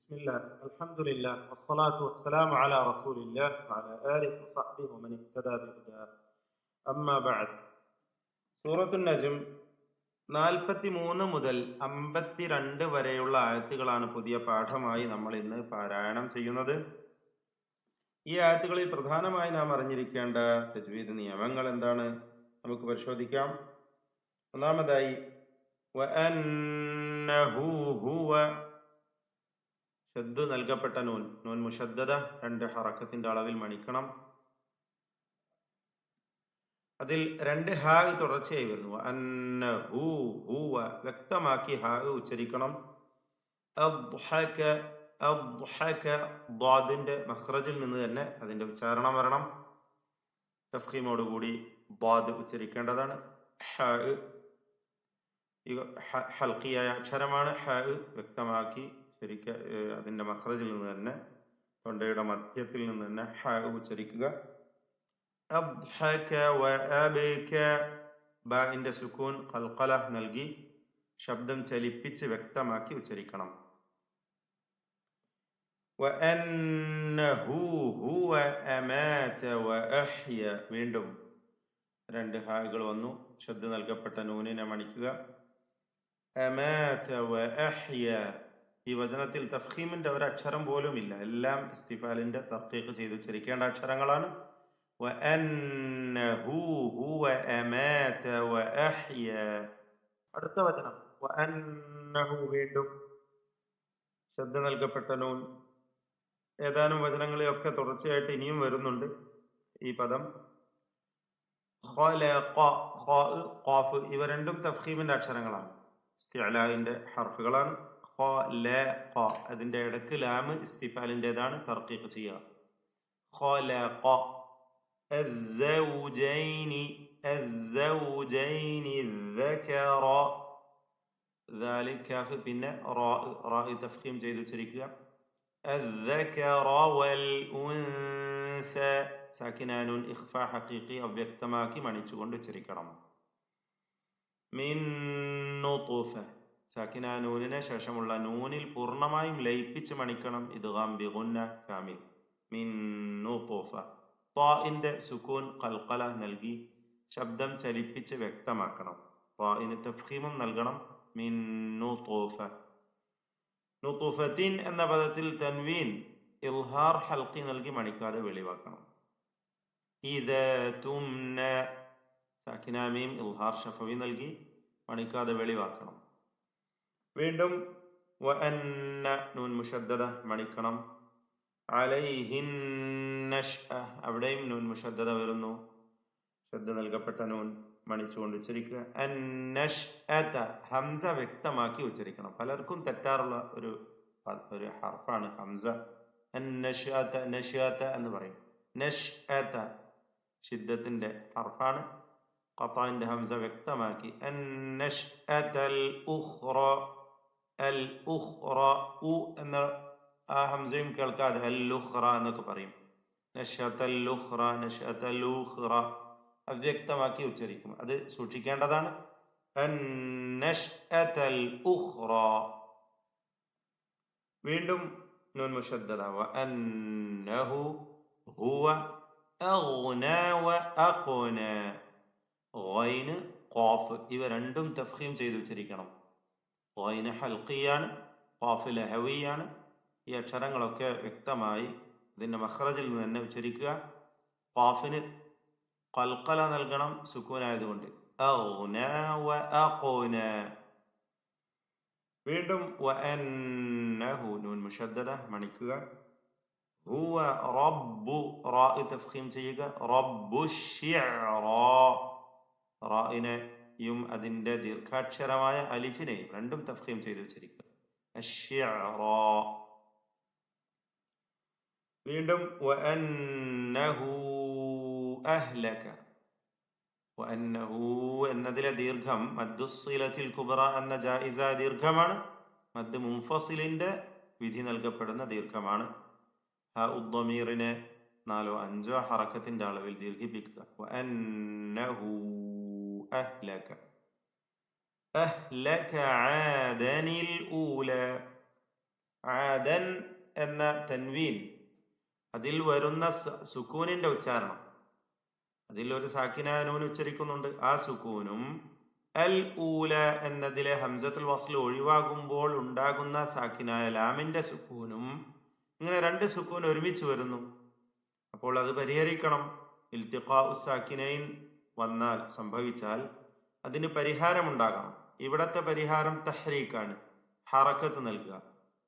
بسم الله الحمد لله والصلاة والسلام على رسول الله وعلى آله وصحبه ومن اهتدى بهداه أما بعد സൂറത്തുൻ നജ്ം 43 മുതൽ 52 വരെയുള്ള ആയത്തുകളാണ് പുതിയ പാഠമായി നമ്മൾ ഇന്ന് പാരായണം ചെയ്യുന്നത്. ഈ ആയത്തുകളിൽ പ്രധാനമായി നാം അറിഞ്ഞിരിക്കേണ്ട തജ്വീദ് നിയമങ്ങൾ എന്താണ് നമുക്ക് പരിശോധിക്കാം. ഒന്നാമതായി വഅന്നഹു ഹുവ, ഷദ്ദ് നൽകപ്പെട്ട നൂൻ, നൂൻ മുഷദ്ദദ 2 ഹറക്കത്തിന്റെ അളവിൽ മണിക്കണം. അതിൽ 2 ഹാ തുടർച്ചയായി വരുന്നു. അന്നഹു ഹുവ വ്യക്തമാക്കി ഹാ ഉച്ചരിക്കണം. അദ്ഹക അദ്ഹക ദ്വാദിന്റെ മഖ്റജിൽ നിന്ന് തന്നെ അതിന്റെ ഉച്ചാരണം വരണം. തഫ്ഖീമോടുകൂടി ദ്വാദ് ഉച്ചരിക്കേണ്ടതാണ്. ഹാ ഹൽഖിയായ അക്ഷരമാണ്. ഹാ വ്യക്തമാക്കി ശരിക്ക് അതിന്റെ മഖ്റജിൽ നിന്ന് തന്നെ, തൊണ്ടയുടെ മധ്യത്തിൽ നിന്ന് തന്നെ ഹാ ഉച്ചരിക്കുക. അദ്ഹക വഅബക, ബാഇന്റെ സുകൂൻ ഖൽഖല നൽകി ശബ്ദം ചലിപ്പിച്ച് വ്യക്തമാക്കി ഉച്ചരിക്കണം. വഅന്നഹു ഹുവ അമാത വഅഹ്യ, വീണ്ടും 2 ഹാകൾ വന്നു. ഷദ്ദ് നൽകപ്പെട്ട നൂനിനെ മണിക്കുക. അമാത വഅഹ്യ, ഈ വചനത്തിൽ തഫ്ഖീമിന്റെ ഒരു അക്ഷരം പോലും ഇല്ല. എല്ലാം ഇസ്തിഫാലിന്റെ തർക്കീഖ് ചെയ്ത് ഉച്ചരിക്കേണ്ട അക്ഷരങ്ങളാണ്. വഅന്നഹു ഹുവ അമാത വഅഹ്യ. അടുത്ത വചനം വഅന്നഹു, വീണ്ടും ശബ്ദ നൽകപ്പെട്ട നൂൻ. ഏതാനും വചനങ്ങളിലൊക്കെ തുടർച്ചയായിട്ട് ഇനിയും വരുന്നുണ്ട് ഈ പദം. ഖലഖ, ഖാ, ഖാഫ്, ഇവ രണ്ടും തഫ്ഖീമിന്റെ അക്ഷരങ്ങളാണ്, ഇസ്തിഅലാഇന്റെ ഹർഫുകളാണ്. ഖലഖ, അതിന്റെ ഇടക്ക് ലാം ഇസ്തിഫാലിന്റേതാണ്, തർക്കീഖ് ചെയ്യുക. ഖലഖ അസ്സൗജൈനി, അസ്സൗജൈനി ദകറ, ദാലിക കാഫ്, പിന്നെ റാ തഫ്ഖീം ചെയ്ത് ഉച്ചരിക്കുക. الذكر والأنثى, സാക്കിനാനുൻ ഇഖ്ഫാ ഹഖീഖി അവ്യക്തമാക്കി മണിച്ചുകൊണ്ട് ഉച്ചരിക്കണം. മിൻ നുത്ഫ, സാക്കിനാനൂനിന് ശേഷമുള്ള നൂനിൽ പൂർണ്ണമായും ലയിപ്പിച്ച് മണിക്കണം. ഇദ്ഗാം ബിഗുന്ന കാമിൽ. മിൻ നുത്ഫ, ത്വാഇന്റെ സുകൂൻ ഖൽഖല നൽകി ശബ്ദം ചലിപ്പിച്ച് വ്യക്തമാക്കണം. ത്വാഇന് തഫ്ഖീമും നൽകണം. മിൻ നുത്ഫ. നുത്ഫത്തിൻ എന്ന പദത്തിൽ തൻവീൻ ഇൽഹാർ ഹൽഖി നൽകി മണിക്കാതെ വെളിവാക്കണം. ഇദാ തുംന, സാക്കിന മീം ഇൽഹാർ ഷഫവി നൽകി മണിക്കാതെ വെളിവാക്കണം. വീണ്ടും വഅന്ന, നൂൻ മുഷദ്ദദ മണിക്കണം. അലൈഹിൻ നഷ്അ, അവിടെയും നൂൻ മുഷദ്ദദ വരുന്നു. ശബ്ദ നൽകപ്പെട്ട നൂൻ മണിച്ചുകൊണ്ട് ഉച്ചരിക്കുക. അന്നഷ്അത, ഹംസ വ്യക്തമാക്കി ഉച്ചരിക്കണം. പലർക്കും തെറ്റാറുള്ള ഒരു ഹർഫാണ് ഹംസ. അന്നഷ്അത, നഷ്അത എന്ന് പറയും. നഷ്അത ശിദ്ദത്തിന്റെ ഹർഫാണ്. ഖതാഇന്റെ ഹംസ വ്യക്തമാക്കി അന്നഷ്അതൽ ഉഖ്റ, അൽ ഉഖ്റ, ഉ എന്ന ആ ഹംസയും കേൾക്കാതെ അൽ ഉഖ്റ എന്നൊക്കെ പറയും. നഷ്അതൽ ഉഖ്റ, നഷ്അതൽ ഉഖ്റ അവ്യക്തമാക്കി ഉച്ചരിക്കും. അത് സൂക്ഷിക്കേണ്ടതാണ്. അന്നഷ്അതൽ ഉഖ്റ. വീണ്ടും നൂൻ മുഷദ്ദദ. വഅന്നഹു ഹുവ അഗ്ന വഅഖ്ന, ഗൈന് ഖാഫ് ഇവ രണ്ടും തഫ്ഖീം ചെയ്ത് ഉച്ചരിക്കണം. ഗൈന് ഹൽഖിയാണ്, ഖാഫ് ലഹവിയാണ്. ഈ അക്ഷരങ്ങളൊക്കെ വ്യക്തമായി ഇതിന്റെ മഖ്റജിൽ നിന്ന് തന്നെ ഉച്ചരിക്കുക. ഖാഫിന് ഖൽഖല നൽകണം, സുകൂൻ ആയതുകൊണ്ട്. അഗ്ന വഅഖ്ന. വീണ്ടും വഅന്നഹു, നൂൻ മുഷദ്ദദ മണിക്കുക. ഹുവ റബ്ബു, റാ തഫ്ഖീം ചെയ്യുക. റബ്ബുശ്ശിഅറ, റാഇനെയും അതിന്റെ ദീർഘാക്ഷരമായ അലിഫിനെയും രണ്ടും തഫ്ഖീം ചെയ്ത് ഉച്ചരിക്കുക. അശ്ശിഅറ. വീണ്ടും വഅന്നഹു അഹ്ലക, വഅന്നഹു എന്നതിലെ ദീർഘം മദ്ദുസ്സിലത്തിൽ കുബ്ര എന്ന ജായിസ ദീർഘമാണ്. മദ് മുൻഫസിലിന്റെ വിധി നൽകപ്പെടുന്ന ദീർഘമാണ്. ഹ ഉദ്ദമീറിനെ 4-5 ഹറക്കത്തിന്റെ അളവിൽ ദീർഘിപ്പിക്കുക. വഅന്നഹു അഹ്ലക. അഹ്ലക ആദനിൽ ഊല, ആദൻ എന്ന തൻവീൻ, അതിൽ വരുന്ന സുക്കൂനിന്റെ ഉച്ചാരണം, അതിൽ ഒരു സാക്കിനായ നൂൻ ഉച്ചരിക്കുന്നുണ്ട്. ആ സുക്കൂനും അൽ ഊല എന്നതിലെ ഹംസത്തുൽ വസ്ൽ ഒഴിവാകുമ്പോൾ ഉണ്ടാകുന്ന സാക്കിനായ ലാമിന്റെ സുക്കൂനും, ഇങ്ങനെ രണ്ട് സുക്കൂൻ ഒരുമിച്ച് വരുന്നു. അപ്പോൾ അത് പരിഹരിക്കണം. ഇൽത്തിഖാഉ സാക്കിനൈൻ വന്നാൽ, സംഭവിച്ചാൽ അതിന് പരിഹാരമുണ്ടാകണം. ഇവിടത്തെ പരിഹാരം തഹ്രീക്കാണ്, ഹറക്കത്ത് നൽകുക.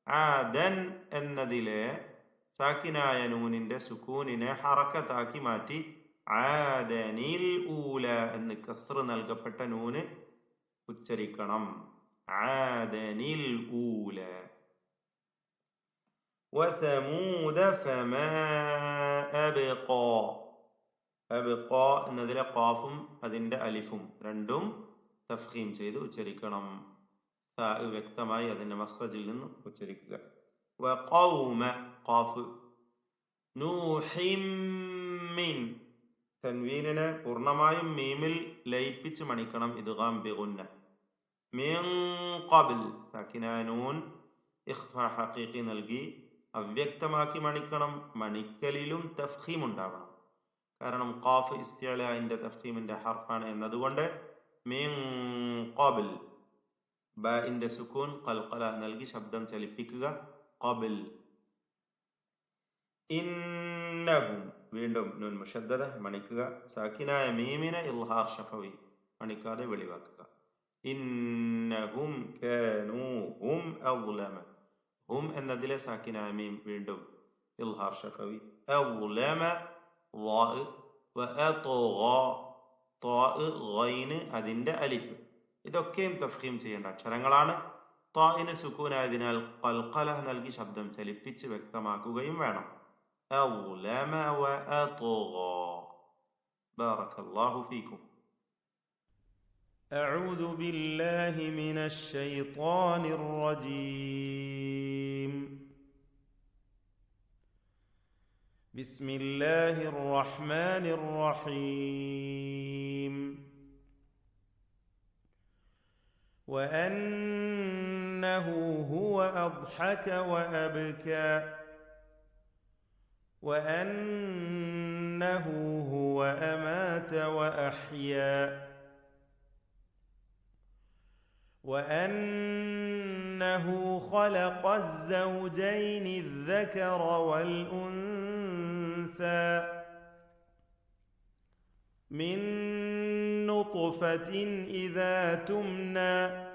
ആദൻ എന്നതിലെ സാക്കിനായ നൂനിന്റെ സുക്കൂനിനെ ഹറക്കത്താക്കി മാറ്റി ആദനിൽ ഊല എന്ന് കസ്ർ നൽകപ്പെട്ട നൂന് ഉച്ചരിക്കണം. ആദനിൽ ഊല. വസമൂദ ഫമാ അബ്ഖാ. അബ്ഖാ എന്നതിലെ ഖാഫും അതിന്റെ അലിഫും രണ്ടും തഫ്ഖീം ചെയ്ത് ഉച്ചരിക്കണം. വ്യക്തമായി അതിന്റെ മഖ്റജിൽ നിന്ന് ഉച്ചരിക്കുക. വഖൗമ ഖാഫ്. നൂഹിം മിൻ. തൻവീനിനെ പൂർണ്ണമായും മീമിൽ ലയിപ്പിച്ച് മണിക്കണം, ഇദ്ഗാം ബിഗുന്ന. മിൻ ഖബ്ൽ സാക്കിനായ നൂൻ ഇഖ്ഫാ ഹഖീഖി നൽകി അവ്യക്തമാക്കി മണിക്കണം. മണിക്കലിലും തഫ്ഖീം ഉണ്ടാവണം, കാരണം ഖാഫ് ഇസ്തിഅലാഇന്റെ തഫ്ഖീമിന്റെ ഹർഫാണ് എന്നതുകൊണ്ട്. മിൻ ഖബ്ൽ. ബാഇന്റെ സുക്കൂൻ ഖൽഖല നൽകി ശബ്ദം ചലിപ്പിക്കുക. ഖബ്ൽ. ഇന്നഹും. വീണ്ടും നൂൻ മുഷദ്ദദ മണിക്കുക. സാക്കിനായ മീമിനെ ഇൽഹാർ ഷഫവി മണിക്കാതെ വെളിവാക്കുക. ഇന്നഹും കാനൂ ഹും അദ്ലമ. ഹും എന്നതിലെ സാക്കിനായ മീം വീണ്ടും ഇൽഹാർ ഷഫവി. അദ്ലമ ളാ വഅത്ഗാ ത്വാ ഗൈന് അതിന്റെ അലിഫ്. ഇതൊക്കെയും തഫ്ഖീം ചെയ്യേണ്ട അക്ഷരങ്ങളാണ്. ത്വാഇന് സുക്കൂനായതിനാൽ ഖൽഖല നൽകി ശബ്ദം ചലിപ്പിച്ച് വ്യക്തമാക്കുകയും വേണം. أظلم وأطغى. بارك الله فيكم. أعوذ بالله من الشيطان الرجيم. بسم الله الرحمن الرحيم. وأنه هو أضحك وأبكى. وأنه هو أمات وأحيا. وأنه خلق الزوجين الذكر والأنثى من نطفة إذا تمنى.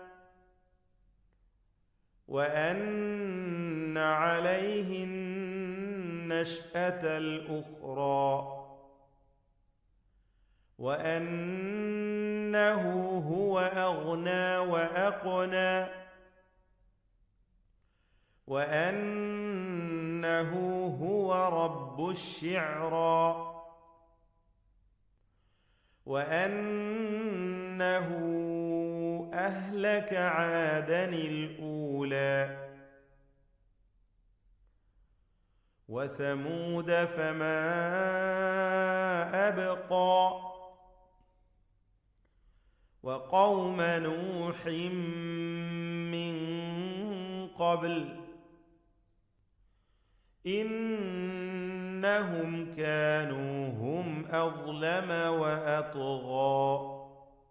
وأن عليه النشأة الأخرى. وأنه هو أغنى وأقنى. وأنه هو رب الشعرى. وأنه أهلك عادا الأولى. وثمود فما أبقى. وقوم نوح من قبل إنهم كانوا هم أظلم وأطغى.